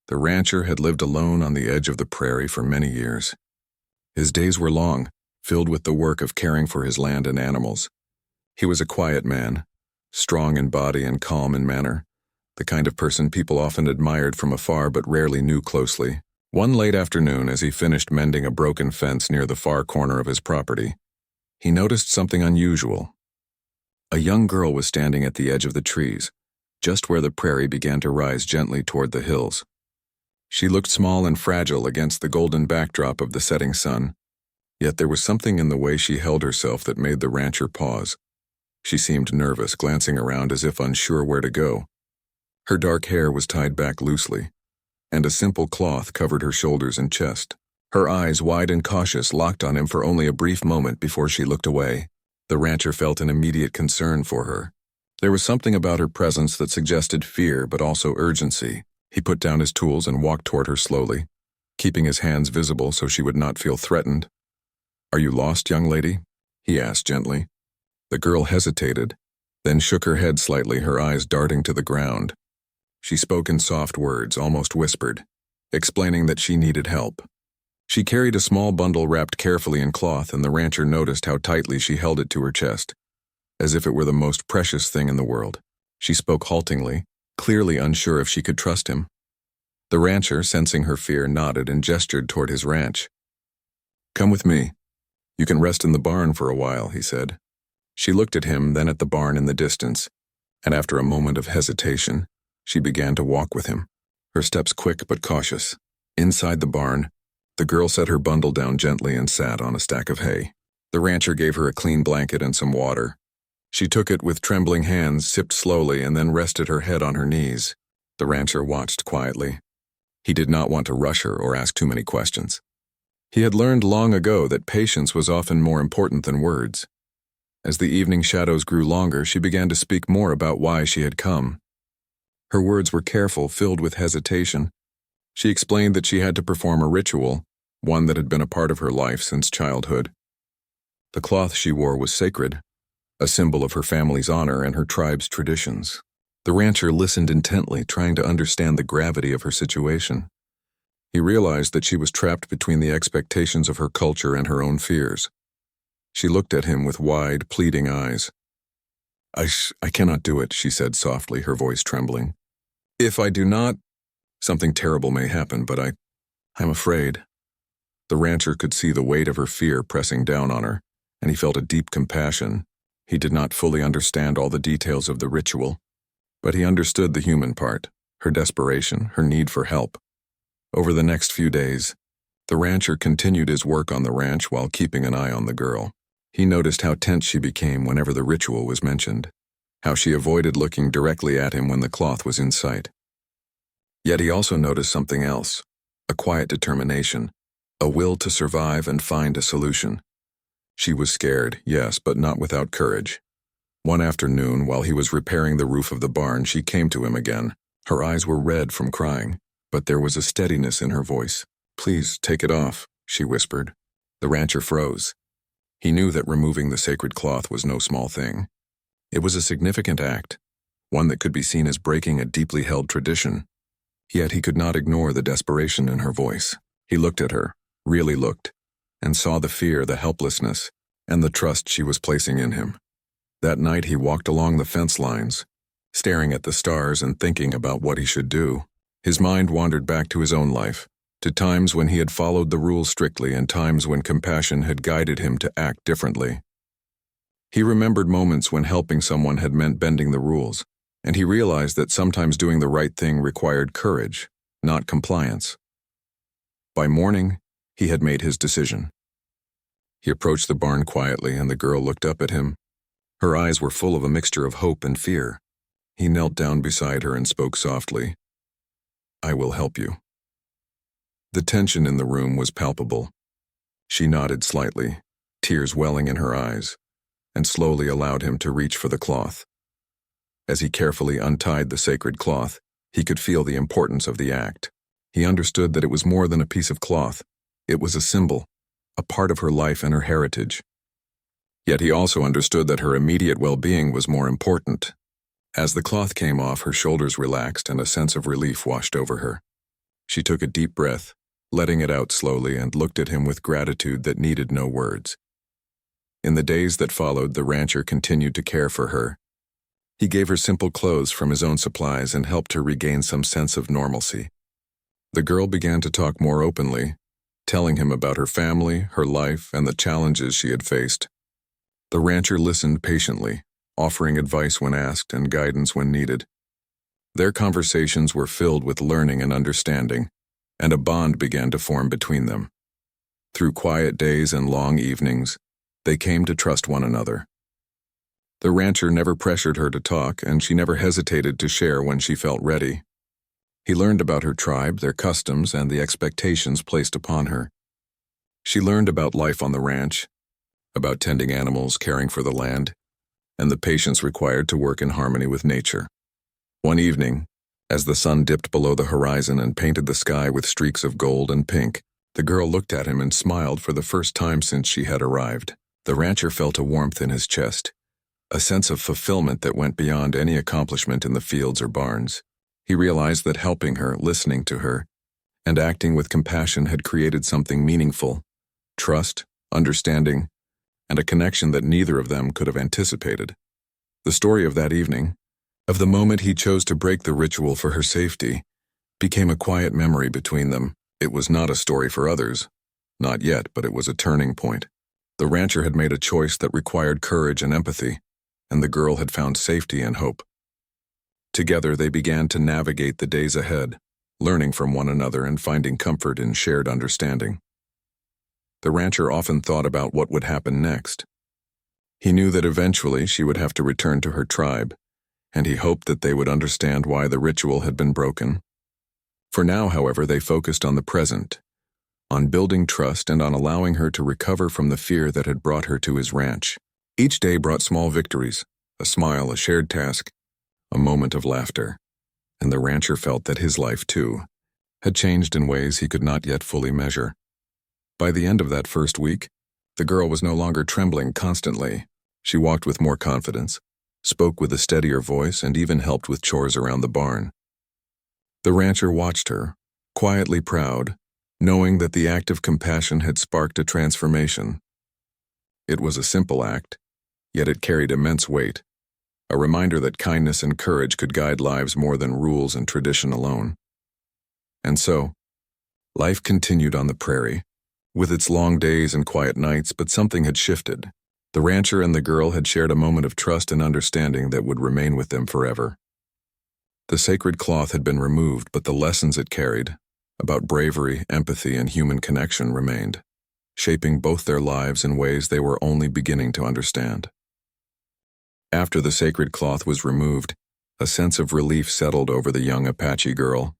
The rancher had lived alone on the edge of the prairie for many years. His days were long, filled with the work of caring for his land and animals. He was a quiet man, strong in body and calm in manner, the kind of person people often admired from afar but rarely knew closely. One late afternoon, as he finished mending a broken fence near the far corner of his property, he noticed something unusual. A young girl was standing at the edge of the trees, just where the prairie began to rise gently toward the hills. She looked small and fragile against the golden backdrop of the setting sun, yet there was something in the way she held herself that made the rancher pause. She seemed nervous, glancing around as if unsure where to go. Her dark hair was tied back loosely, and a simple cloth covered her shoulders and chest. Her eyes, wide and cautious, locked on him for only a brief moment before she looked away. The rancher felt an immediate concern for her. There was something about her presence that suggested fear but also urgency. He put down his tools and walked toward her slowly, keeping his hands visible so she would not feel threatened. "Are you lost, young lady?" he asked gently. The girl hesitated, then shook her head slightly, her eyes darting to the ground. She spoke in soft words, almost whispered, explaining that she needed help. She carried a small bundle wrapped carefully in cloth, and the rancher noticed how tightly she held it to her chest, as if it were the most precious thing in the world. She spoke haltingly, clearly unsure if she could trust him. The rancher, sensing her fear, nodded and gestured toward his ranch. "Come with me. You can rest in the barn for a while," he said. She looked at him, then at the barn in the distance, and after a moment of hesitation, she began to walk with him, her steps quick but cautious. Inside the barn, the girl set her bundle down gently and sat on a stack of hay. The rancher gave her a clean blanket and some water. She took it with trembling hands, sipped slowly, and then rested her head on her knees. The rancher watched quietly. He did not want to rush her or ask too many questions. He had learned long ago that patience was often more important than words. As the evening shadows grew longer, she began to speak more about why she had come. Her words were careful, filled with hesitation. She explained that she had to perform a ritual, one that had been a part of her life since childhood. The cloth she wore was sacred, a symbol of her family's honor and her tribe's traditions. The rancher listened intently, trying to understand the gravity of her situation. He realized that she was trapped between the expectations of her culture and her own fears. She looked at him with wide, pleading eyes. I cannot do it," she said softly, her voice trembling. "If I do not, something terrible may happen, but I'm afraid." The rancher could see the weight of her fear pressing down on her, and he felt a deep compassion. He did not fully understand all the details of the ritual, but he understood the human part, her desperation, her need for help. Over the next few days, the rancher continued his work on the ranch while keeping an eye on the girl. He noticed how tense she became whenever the ritual was mentioned, how she avoided looking directly at him when the cloth was in sight. Yet he also noticed something else, a quiet determination, a will to survive and find a solution. She was scared, yes, but not without courage. One afternoon, while he was repairing the roof of the barn, she came to him again. Her eyes were red from crying, but there was a steadiness in her voice. "Please, take it off," she whispered. The rancher froze. He knew that removing the sacred cloth was no small thing. It was a significant act, one that could be seen as breaking a deeply held tradition. Yet he could not ignore the desperation in her voice. He looked at her, really looked, and saw the fear, the helplessness, and the trust she was placing in him. That night he walked along the fence lines, staring at the stars and thinking about what he should do. His mind wandered back to his own life, to times when he had followed the rules strictly and times when compassion had guided him to act differently. He remembered moments when helping someone had meant bending the rules, and he realized that sometimes doing the right thing required courage, not compliance. By morning, he had made his decision. He approached the barn quietly, and the girl looked up at him. Her eyes were full of a mixture of hope and fear. He knelt down beside her and spoke softly. "I will help you." The tension in the room was palpable. She nodded slightly, tears welling in her eyes, and slowly allowed him to reach for the cloth. As he carefully untied the sacred cloth, he could feel the importance of the act. He understood that it was more than a piece of cloth. It was a symbol, a part of her life and her heritage. Yet he also understood that her immediate well-being was more important. As the cloth came off, her shoulders relaxed and a sense of relief washed over her. She took a deep breath, letting it out slowly, and looked at him with gratitude that needed no words. In the days that followed, the rancher continued to care for her. He gave her simple clothes from his own supplies and helped her regain some sense of normalcy. The girl began to talk more openly, telling him about her family, her life, and the challenges she had faced. The rancher listened patiently, offering advice when asked and guidance when needed. Their conversations were filled with learning and understanding, and a bond began to form between them. Through quiet days and long evenings, they came to trust one another. The rancher never pressured her to talk, and she never hesitated to share when she felt ready. He learned about her tribe, their customs, and the expectations placed upon her. She learned about life on the ranch, about tending animals, caring for the land, and the patience required to work in harmony with nature. One evening, as the sun dipped below the horizon and painted the sky with streaks of gold and pink, the girl looked at him and smiled for the first time since she had arrived. The rancher felt a warmth in his chest, a sense of fulfillment that went beyond any accomplishment in the fields or barns. He realized that helping her, listening to her, and acting with compassion had created something meaningful: trust, understanding, and a connection that neither of them could have anticipated. The story of that evening, of the moment he chose to break the ritual for her safety, became a quiet memory between them. It was not a story for others, not yet, but it was a turning point. The rancher had made a choice that required courage and empathy, and the girl had found safety and hope. Together they began to navigate the days ahead, learning from one another and finding comfort in shared understanding. The rancher often thought about what would happen next. He knew that eventually she would have to return to her tribe, and he hoped that they would understand why the ritual had been broken. For now, however, they focused on the present, on building trust and on allowing her to recover from the fear that had brought her to his ranch. Each day brought small victories, a smile, a shared task, a moment of laughter, and the rancher felt that his life, too, had changed in ways he could not yet fully measure. By the end of that first week, the girl was no longer trembling constantly. She walked with more confidence, spoke with a steadier voice, and even helped with chores around the barn. The rancher watched her, quietly proud, knowing that the act of compassion had sparked a transformation. It was a simple act, yet it carried immense weight, a reminder that kindness and courage could guide lives more than rules and tradition alone. And so, life continued on the prairie, with its long days and quiet nights, but something had shifted. The rancher and the girl had shared a moment of trust and understanding that would remain with them forever. The sacred cloth had been removed, but the lessons it carried, about bravery, empathy, and human connection, remained, shaping both their lives in ways they were only beginning to understand. After the sacred cloth was removed, a sense of relief settled over the young Apache girl.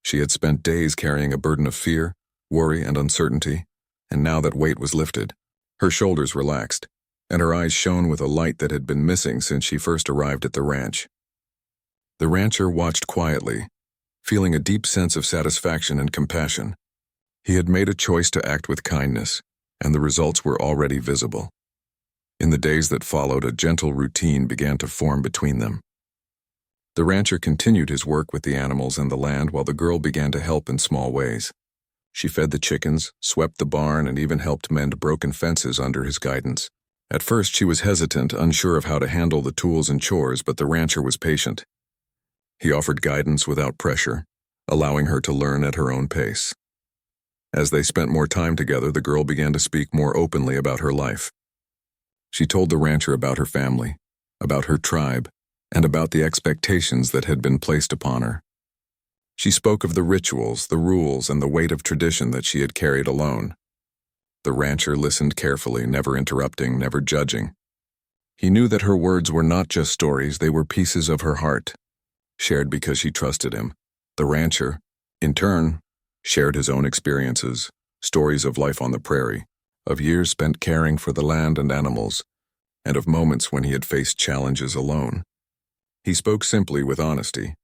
She had spent days carrying a burden of fear, worry, and uncertainty, and now that weight was lifted, her shoulders relaxed, and her eyes shone with a light that had been missing since she first arrived at the ranch. The rancher watched quietly, feeling a deep sense of satisfaction and compassion. He had made a choice to act with kindness, and the results were already visible. In the days that followed, a gentle routine began to form between them. The rancher continued his work with the animals and the land while the girl began to help in small ways. She fed the chickens, swept the barn, and even helped mend broken fences under his guidance. At first she was hesitant, unsure of how to handle the tools and chores, but the rancher was patient. He offered guidance without pressure, allowing her to learn at her own pace. As they spent more time together, the girl began to speak more openly about her life. She told the rancher about her family, about her tribe, and about the expectations that had been placed upon her. She spoke of the rituals, the rules, and the weight of tradition that she had carried alone. The rancher listened carefully, never interrupting, never judging. He knew that her words were not just stories, they were pieces of her heart, shared because she trusted him. The rancher, in turn, shared his own experiences, stories of life on the prairie, of years spent caring for the land and animals, and of moments when he had faced challenges alone. He spoke simply with honesty,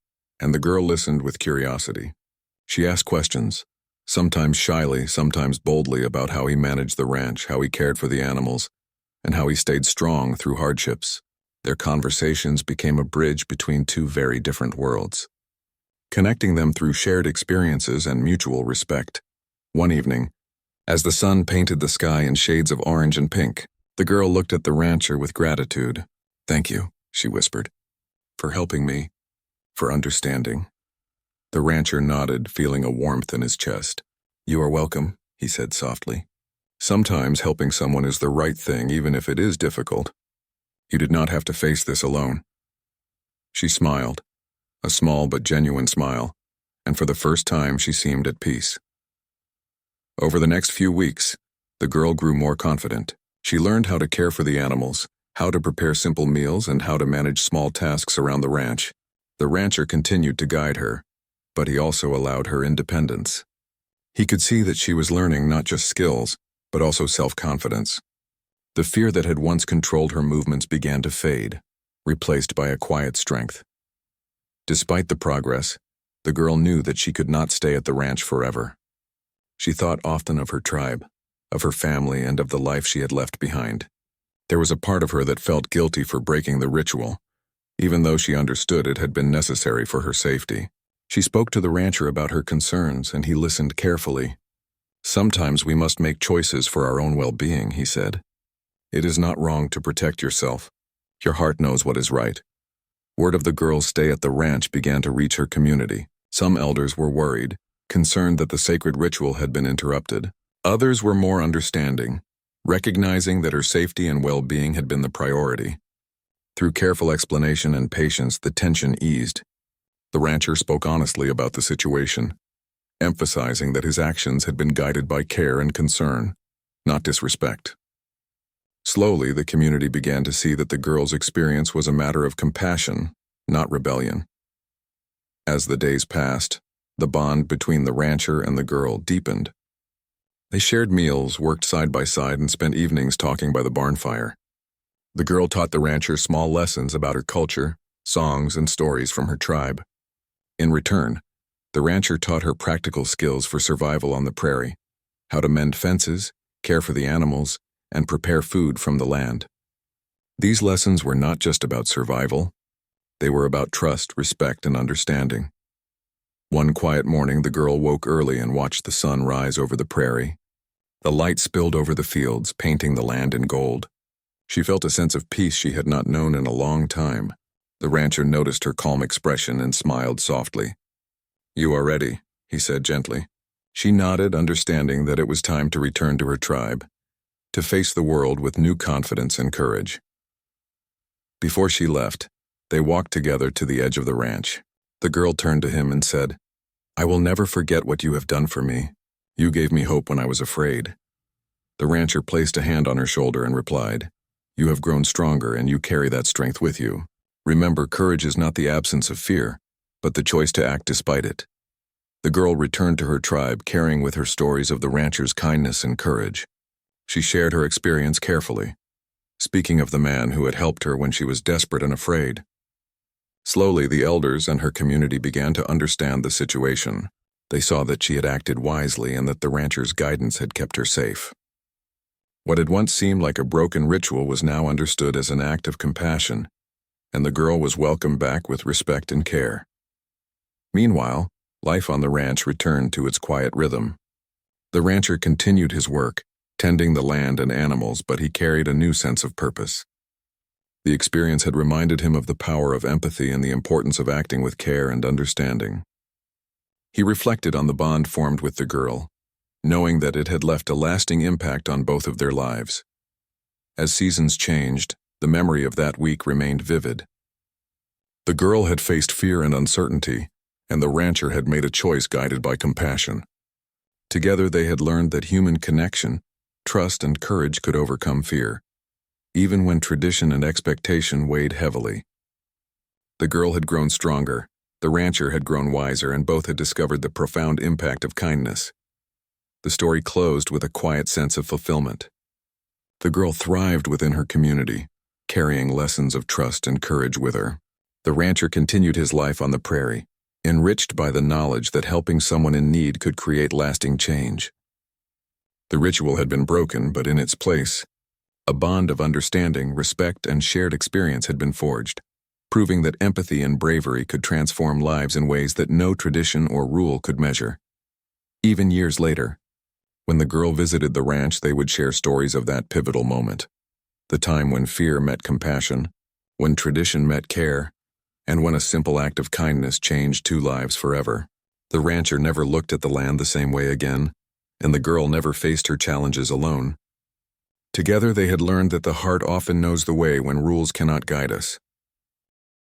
and the girl listened with curiosity. She asked questions, sometimes shyly, sometimes boldly, about how he managed the ranch, how he cared for the animals, and how he stayed strong through hardships. Their conversations became a bridge between two very different worlds. connecting them through shared experiences and mutual respect. One evening, as the sun painted the sky in shades of orange and pink, the girl looked at the rancher with gratitude. "Thank you," she whispered, "for helping me, for understanding." The rancher nodded, feeling a warmth in his chest. "You are welcome," he said softly. "Sometimes helping someone is the right thing, even if it is difficult. You did not have to face this alone." She smiled, a small but genuine smile, and for the first time she seemed at peace. Over the next few weeks, the girl grew more confident. She learned how to care for the animals, how to prepare simple meals, and how to manage small tasks around the ranch. The rancher continued to guide her, but he also allowed her independence. He could see that she was learning not just skills, but also self-confidence. The fear that had once controlled her movements began to fade, replaced by a quiet strength. Despite the progress, the girl knew that she could not stay at the ranch forever. She thought often of her tribe, of her family, and of the life she had left behind. There was a part of her that felt guilty for breaking the ritual, even though she understood it had been necessary for her safety. She spoke to the rancher about her concerns, and he listened carefully. "Sometimes we must make choices for our own well-being," he said. "It is not wrong to protect yourself. Your heart knows what is right." Word of the girl's stay at the ranch began to reach her community. Some elders were worried, concerned that the sacred ritual had been interrupted. Others were more understanding, recognizing that her safety and well-being had been the priority. Through careful explanation and patience, the tension eased. The rancher spoke honestly about the situation, emphasizing that his actions had been guided by care and concern, not disrespect. Slowly, the community began to see that the girl's experience was a matter of compassion, not rebellion. As the days passed, the bond between the rancher and the girl deepened. They shared meals, worked side by side, and spent evenings talking by the barn fire. The girl taught the rancher small lessons about her culture, songs, and stories from her tribe. In return, the rancher taught her practical skills for survival on the prairie, how to mend fences, care for the animals, and prepare food from the land. These lessons were not just about survival. They were about trust, respect, and understanding. One quiet morning, the girl woke early and watched the sun rise over the prairie. The light spilled over the fields, painting the land in gold. She felt a sense of peace she had not known in a long time. The rancher noticed her calm expression and smiled softly. "You are ready," he said gently. She nodded, understanding that it was time to return to her tribe, to face the world with new confidence and courage. Before she left, they walked together to the edge of the ranch. The girl turned to him and said, "I will never forget what you have done for me. You gave me hope when I was afraid." The rancher placed a hand on her shoulder and replied, "You have grown stronger and you carry that strength with you. Remember, courage is not the absence of fear, but the choice to act despite it." The girl returned to her tribe, carrying with her stories of the rancher's kindness and courage. She shared her experience carefully, speaking of the man who had helped her when she was desperate and afraid. Slowly, the elders and her community began to understand the situation. They saw that she had acted wisely and that the rancher's guidance had kept her safe. What had once seemed like a broken ritual was now understood as an act of compassion, and the girl was welcomed back with respect and care. Meanwhile, life on the ranch returned to its quiet rhythm. The rancher continued his work, tending the land and animals, but he carried a new sense of purpose. The experience had reminded him of the power of empathy and the importance of acting with care and understanding. He reflected on the bond formed with the girl, knowing that it had left a lasting impact on both of their lives. As seasons changed, the memory of that week remained vivid. The girl had faced fear and uncertainty, and the rancher had made a choice guided by compassion. Together they had learned that human connection, trust, and courage could overcome fear, even when tradition and expectation weighed heavily. The girl had grown stronger, the rancher had grown wiser, and both had discovered the profound impact of kindness. The story closed with a quiet sense of fulfillment. The girl thrived within her community, carrying lessons of trust and courage with her. The rancher continued his life on the prairie, enriched by the knowledge that helping someone in need could create lasting change. The ritual had been broken, but in its place, a bond of understanding, respect, and shared experience had been forged, proving that empathy and bravery could transform lives in ways that no tradition or rule could measure. Even years later, when the girl visited the ranch, they would share stories of that pivotal moment, the time when fear met compassion, when tradition met care, and when a simple act of kindness changed two lives forever. The rancher never looked at the land the same way again, and the girl never faced her challenges alone. Together they had learned that the heart often knows the way when rules cannot guide us.